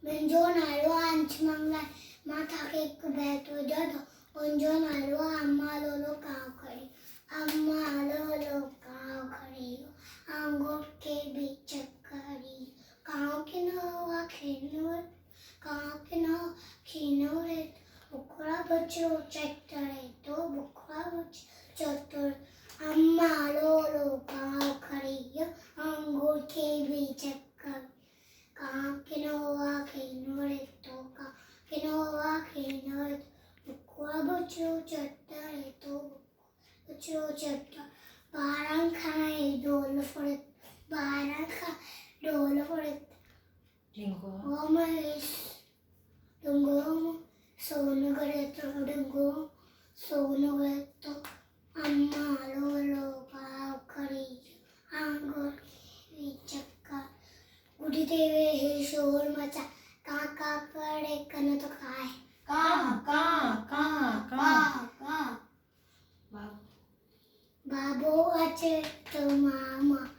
Menjonalu anchmangai mata ke beto jado Menjonalu amma lolo kaw khadi amma lolo kaw khadi angot ke beech khadi kaw kinawa kinore bukra bacho chattare to bukra bacho chattar amma lolo kaw khadi angot ke beech khadi Kinoa kinore toka Kinoa kinore bukwa buchu chatta to buchu chatta barang khai dol foret barang kha dol foret Linggo omas dungo sonu gareto dungo sonu gareto amma lolo ka khari angor vichakka Gudi देवे हे शोर मचा काका करे कन तो खाए का बाबू अच्छे तो मामा